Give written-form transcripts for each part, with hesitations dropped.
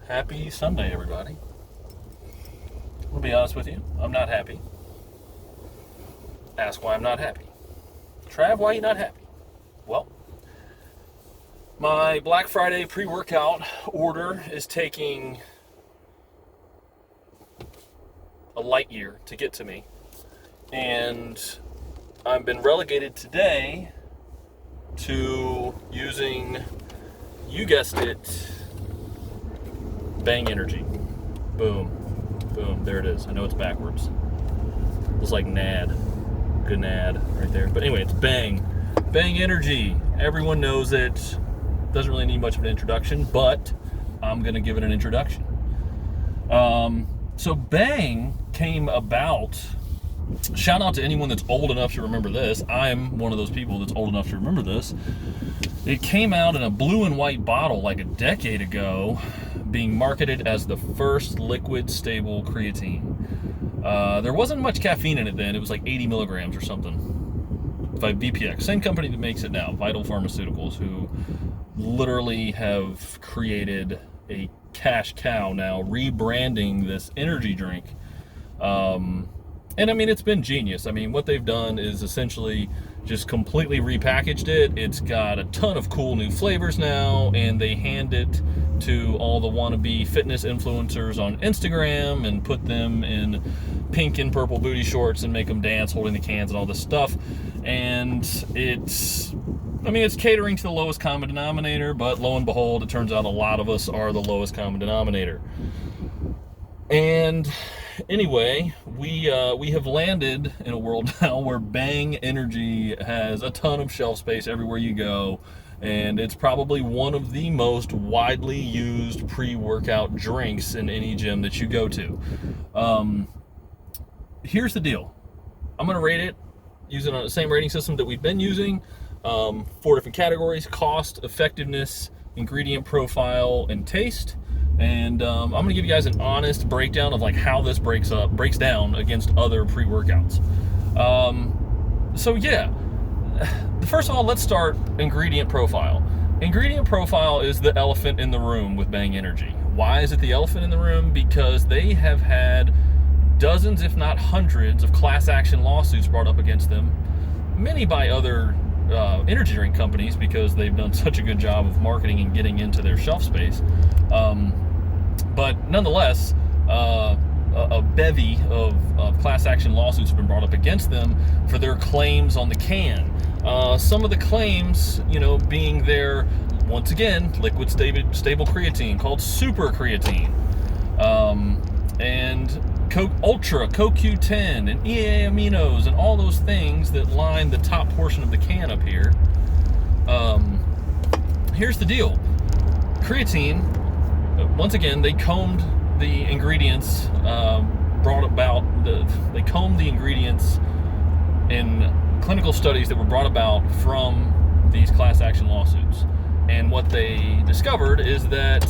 Happy Sunday, everybody. I'll be honest with you, I'm not happy. Ask why I'm not happy. Trav, why are you not happy? Well, my Black Friday pre-workout order is taking a light year to get to me. And I've been relegated today to using, you guessed it, Bang Energy. Boom. Boom. There it is. I know it's backwards. It's like NAD. Good NAD right there. But anyway, it's Bang. Bang Energy. Everyone knows it. Doesn't really need much of an introduction, but I'm going to give it an introduction. So Bang came about. Shout out to anyone that's old enough to remember this. I'm one of those people that's old enough to remember this. It came out in a blue and white bottle like a decade ago, being marketed as the first liquid stable creatine. There wasn't much caffeine in it then. It was like 80 milligrams or something. By VPX, same company that makes it now, Vital Pharmaceuticals, who literally have created a cash cow now, rebranding this energy drink. And I mean, it's been genius. I mean, what they've done is essentially just completely repackaged it. It's got a ton of cool new flavors now, and they hand it to all the wannabe fitness influencers on Instagram and put them in pink and purple booty shorts and make them dance holding the cans and all this stuff. And it's catering to the lowest common denominator, but lo and behold, it turns out a lot of us are the lowest common denominator. And anyway, we have landed in a world now where Bang Energy has a ton of shelf space everywhere you go, and it's probably one of the most widely used pre-workout drinks in any gym that you go to. Here's the deal. I'm going to rate it using the same rating system that we've been using. 4 different categories: cost, effectiveness, ingredient profile, and taste. And I'm going to give you guys an honest breakdown of like how this breaks down against other pre-workouts. So yeah, first of all, let's start ingredient profile. Ingredient profile is the elephant in the room with Bang Energy. Why is it the elephant in the room? Because they have had dozens, if not hundreds, of class action lawsuits brought up against them, many by other energy drink companies, because they've done such a good job of marketing and getting into their shelf space. But nonetheless, a bevy of class action lawsuits have been brought up against them for their claims on the can. Some of the claims, being their, once again, liquid stable creatine called super creatine, and Ultra, CoQ10, and EA aminos, and all those things that line the top portion of the can up here. Here's the deal. Creatine, once again, they combed the ingredients, they combed the ingredients in clinical studies that were brought about from these class action lawsuits. And what they discovered is that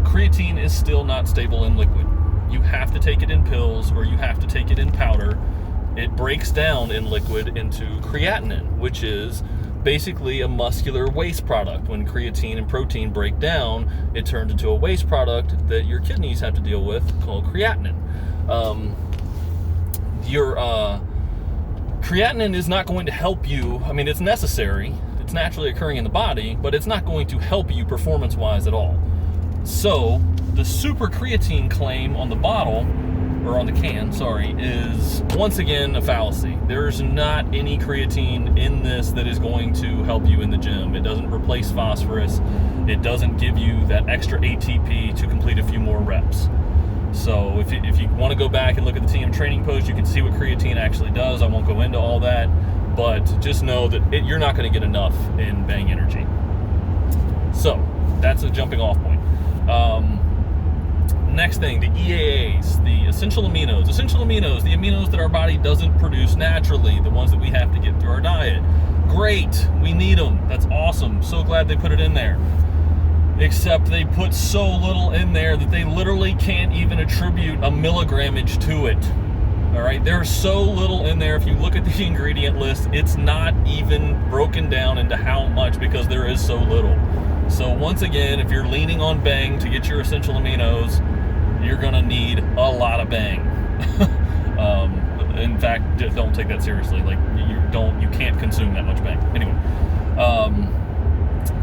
creatine is still not stable in liquid. You have to take it in pills, or you have to take it in powder. It breaks down in liquid into creatinine, which is basically a muscular waste product. When creatine and protein break down, it turns into a waste product that your kidneys have to deal with, called creatinine. Your creatinine is not going to help you. I mean, it's necessary. It's naturally occurring in the body, but it's not going to help you performance-wise at all. So the super creatine claim on the bottle, or on the can, is once again a fallacy. There's not any creatine in this that is going to help you in the gym. It doesn't replace phosphorus. It doesn't give you that extra ATP to complete a few more reps. So if you want to go back and look at the TM training post, you can see what creatine actually does. I won't go into all that, but just know that you're not going to get enough in Bang Energy. So that's a jumping off point. Next thing, the EAAs, the essential aminos. Essential aminos, the aminos that our body doesn't produce naturally, the ones that we have to get through our diet. Great, we need them. That's awesome. So glad they put it in there. Except they put so little in there that they literally can't even attribute a milligrammage to it. All right, there's so little in there. If you look at the ingredient list, it's not even broken down into how much, because there is so little. So once again, if you're leaning on Bang to get your essential aminos, you're gonna need a lot of Bang. In fact, don't take that seriously. Like you can't consume that much Bang. Anyway,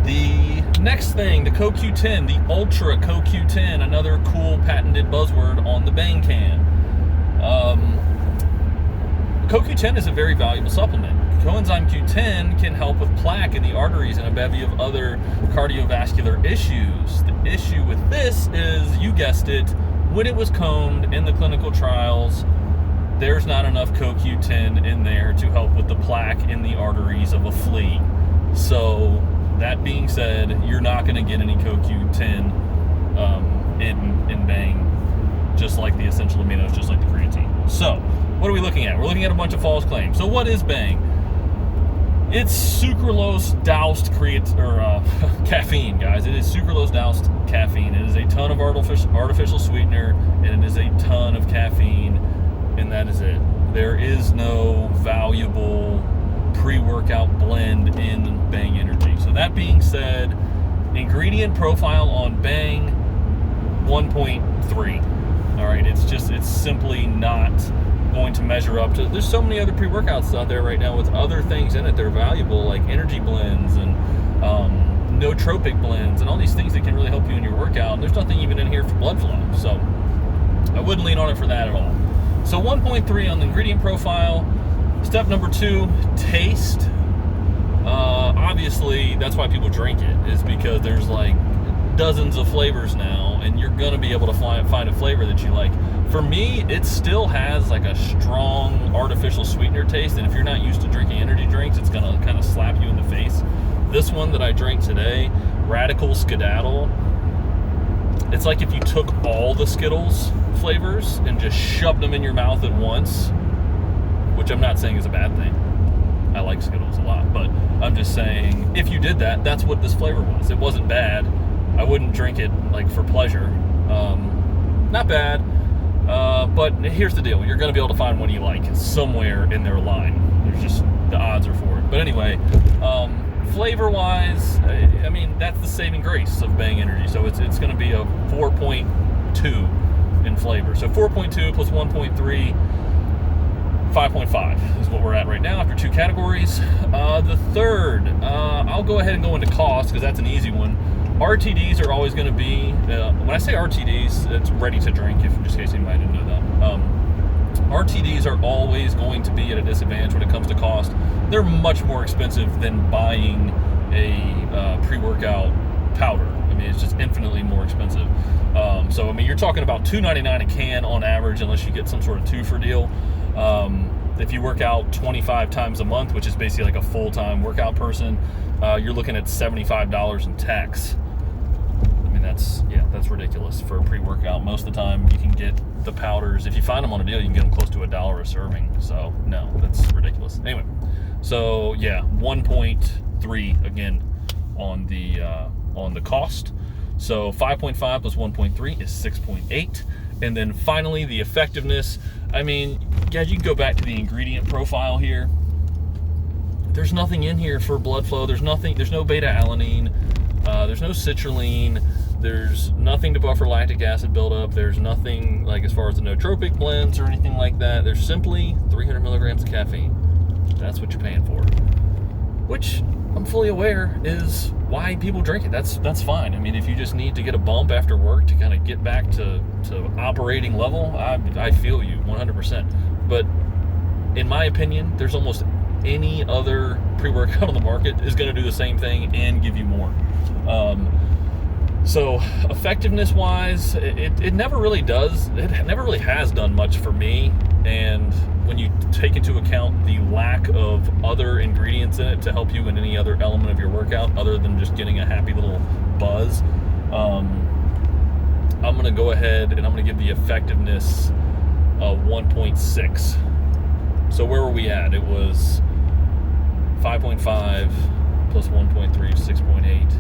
the next thing, the CoQ10, the Ultra CoQ10, another cool patented buzzword on the Bang can. CoQ10 is a very valuable supplement. Coenzyme Q10 can help with plaque in the arteries and a bevy of other cardiovascular issues. The issue with this is, you guessed it, when it was combed in the clinical trials, there's not enough CoQ10 in there to help with the plaque in the arteries of a flea. So, that being said, you're not going to get any CoQ10 in Bang, just like the essential aminos, just like the creatine. So, what are we looking at? We're looking at a bunch of false claims. So what is Bang? It's sucralose doused caffeine, guys. It is sucralose doused caffeine. It is a ton of artificial sweetener, and it is a ton of caffeine, and that is it. There is no valuable pre-workout blend in Bang Energy. So that being said, ingredient profile on Bang, 1.3. All right, it's simply not going to measure up to. There's so many other pre-workouts out there right now with other things in it that are valuable, like energy blends and nootropic blends and all these things that can really help you in your workout. And there's nothing even in here for blood flow, so I wouldn't lean on it for that at all. So 1.3 on the ingredient profile. Step number 2, taste. Obviously, that's why people drink it, is because there's like dozens of flavors now, and you're gonna be able to find a flavor that you like. For me, it still has like a strong artificial sweetener taste, and if you're not used to drinking energy drinks, it's gonna kind of slap you in the face. This one that I drank today, Radical Skedaddle, it's like if you took all the Skittles flavors and just shoved them in your mouth at once, which I'm not saying is a bad thing. I like Skittles a lot, but I'm just saying, if you did that, that's what this flavor was. It wasn't bad. I wouldn't drink it like for pleasure. Not bad, but here's the deal. You're going to be able to find one you like somewhere in their line. There's just, the odds are for it. But anyway, flavor-wise, I mean, that's the saving grace of Bang Energy. So it's going to be a 4.2 in flavor. So 4.2 plus 1.3, 5.5 is what we're at right now after 2 categories. The third, I'll go ahead and go into cost because that's an easy one. RTDs are always going to be, when I say RTDs, it's ready to drink, just in case anybody didn't know that. RTDs are always going to be at a disadvantage when it comes to cost. They're much more expensive than buying a pre-workout powder. I mean, it's just infinitely more expensive. So, I mean, you're talking about $2.99 a can on average, unless you get some sort of 2-for deal. If you work out 25 times a month, which is basically like a full-time workout person, you're looking at $75 in tax. I mean, that's ridiculous for a pre-workout. Most of the time, you can get the powders. If you find them on a deal, you can get them close to $1 a serving. So, no, that's ridiculous. Anyway, so yeah, 1.3 again on the cost. So 5.5 plus 1.3 is 6.8. And then finally, the effectiveness. I mean, guys, you can go back to the ingredient profile here. There's nothing in here for blood flow. There's no beta-alanine. There's no citrulline. There's nothing to buffer lactic acid buildup. There's nothing like as far as the nootropic blends or anything like that. There's simply 300 milligrams of caffeine. That's what you're paying for. Which I'm fully aware is why people drink it. That's fine. I mean, if you just need to get a bump after work to kind of get back to operating level, I feel you 100%. But in my opinion, there's almost any other pre-workout on the market is going to do the same thing and give you more. So effectiveness-wise, it never really does. It never really has done much for me. And when you take into account the lack of other ingredients in it to help you in any other element of your workout other than just getting a happy little buzz, I'm going to go ahead and I'm going to give the effectiveness a 1.6. So where were we at? It was 5.5 plus 1.3 is 6.8.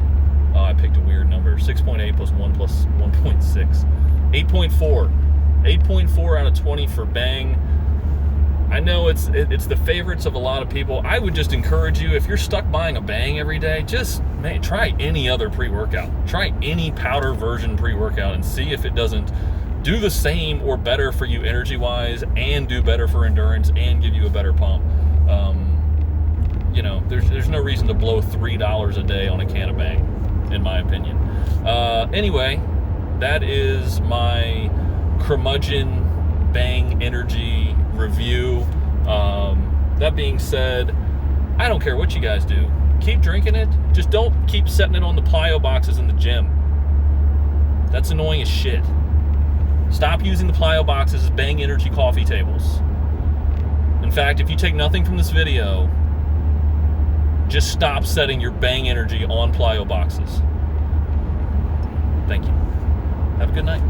I picked a weird number. 6.8 plus 1 plus 1.6. 8.4. 8.4 out of 20 for Bang. I know it's the favorites of a lot of people. I would just encourage you, if you're stuck buying a Bang every day, just try any other pre-workout. Try any powder version pre-workout and see if it doesn't do the same or better for you energy-wise, and do better for endurance, and give you a better pump. You know, there's no reason to blow $3 a day on a can of Bang, in my opinion. Anyway, that is my curmudgeon Bang energy review. That being said, I don't care what you guys do. Keep drinking it. Just don't keep setting it on the plyo boxes in the gym. That's annoying as shit. Stop using the plyo boxes as Bang energy coffee tables. In fact, if you take nothing from this video, just stop setting your Bang energy on plyo boxes. Thank you. Have a good night.